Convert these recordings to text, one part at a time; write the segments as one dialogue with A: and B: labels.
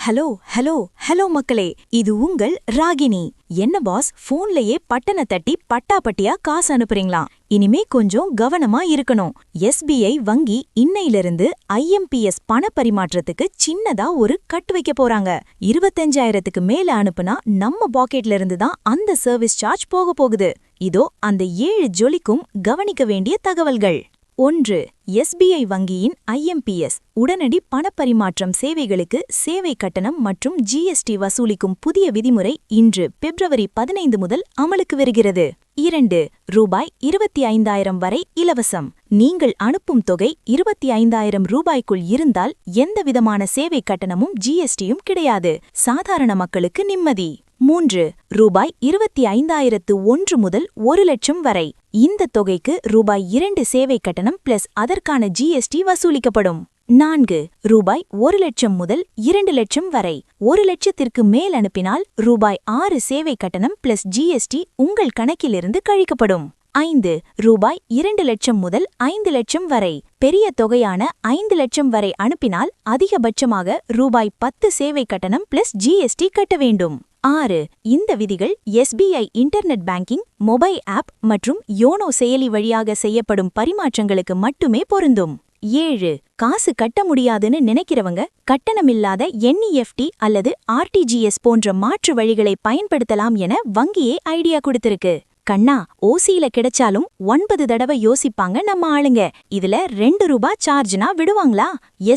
A: Hello hello hello மக்களே, இது உங்கள் ராகினி. என்ன பாஸ், போன்லயே பட்டனை தட்டி பட்டாபட்டியா காசு அனுப்புறீங்களா? இனிமே கொஞ்சம் கவனமா இருக்கணும். SBI வங்கி இன்னையிலிருந்து IMPS பண பரிமாற்றத்துக்கு சின்னதா ஒரு கட் வைக்க போறாங்க. 25,000க்கு மேல அனுப்புனா நம்ம பாக்கெட்ல இருந்து தான் அந்த சர்வீஸ் சார்ஜ் போக போகுது. இதோ அந்த 7 ஜொலிக்கும் கவனிக்க வேண்டிய தகவல்கள். 1. SBI வங்கியின் IMPS உடனடி பணப்பரிமாற்றம் சேவைகளுக்கு சேவை கட்டணம் மற்றும் GST வசூலிக்கும் புதிய விதிமுறை இன்று பிப்ரவரி 15 முதல் அமலுக்கு வருகிறது. 2. ரூபாய் 25,000 வரை இலவசம். நீங்கள் அனுப்பும் தொகை 25,000 ரூபாய்க்குள் இருந்தால் எந்தவிதமான சேவை கட்டணமும் GSTயும் கிடையாது. சாதாரண மக்களுக்கு நிம்மதி. 3. ரூபாய் 25,001 முதல் 1,00,000 வரை. இந்த தொகைக்கு ரூபாய் 2 சேவை கட்டணம் பிளஸ் அதற்கான GST வசூலிக்கப்படும். 4. ரூபாய் 1,00,000 முதல் 2,00,000 வரை. 1,00,000க்கு மேல் அனுப்பினால் ரூபாய் 6 சேவை கட்டணம் பிளஸ் GST உங்கள் கணக்கிலிருந்து கழிக்கப்படும். 5. ரூபாய் 2,00,000 முதல் 5,00,000 வரை. பெரிய தொகையான 5,00,000 வரை அனுப்பினால் அதிகபட்சமாக ரூபாய் 10 சேவை கட்டணம் பிளஸ் GST கட்ட வேண்டும். 6. இந்த விதிகள் SBI internet banking, mobile app மற்றும் யோனோ செயலி வழியாக செய்யப்படும் பரிமாற்றங்களுக்கு மட்டுமே பொருந்தும். 7. காசு கட்ட முடியாதுன்னு நினைக்கிறவங்க கட்டணமில்லாத NEFT அல்லது RTGS போன்ற மாற்று வழிகளை பயன்படுத்தலாம் என வங்கியே ஐடியா கொடுத்திருக்கு. கண்ணா, ஓசியில கிடைச்சாலும் 9 தடவை யோசிப்பாங்க நம்ம ஆளுங்க. இதுல 2 ரூபாய் சார்ஜ்னா விடுவாங்களா?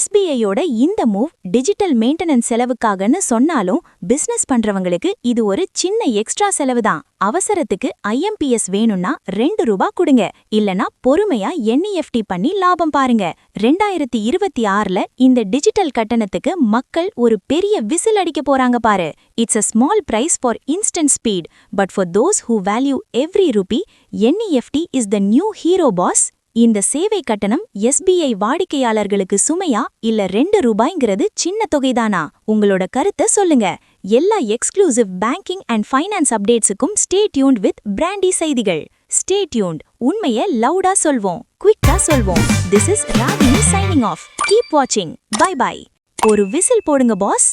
A: SBIயோட இந்த மூவ் டிஜிட்டல் மெயின்டெனன்ஸ் செலவுக்காகன்னு சொன்னாலும் பிசினஸ் பண்றவங்களுக்கு இது ஒரு சின்ன எக்ஸ்ட்ரா செலவு தான். அவசரத்துக்கு IMPS வேணும்னா 2 ரூபாய் கொடுங்க, இல்லனா பொறுமையா NEFT பண்ணி லாபம் பாருங்க. 2026ல இந்த டிஜிட்டல் கட்டணத்துக்கு மக்கள் ஒரு பெரிய விசில் அடிக்க போறாங்க பாரு. It's a small price for instant speed, but for those who value every rupee, NEFT is the new hero boss. இந்த சேவை கட்டணம் SBI வாடிக்கையாளர்களுக்கு சுமையா இல்ல 2 ரூபாய்ங்கிறது சின்ன தொகைதானா? உங்களோட கருத்தை சொல்லுங்க. எல்லா எக்ஸ்க்ளூசிவ் பேங்கிங் அண்ட் ஃபைனான்ஸ் அப்டேட்ஸுக்கும் ஸ்டே டியூன்ட் வித் பிராண்டி செய்திகள். Stay tuned. உண்மையை லவுடா சொல்வோம், குயிக்கா சொல்வோம். This is Ragini signing off. Keep watching. Bye bye. ஒரு விசில் போடுங்க பாஸ்.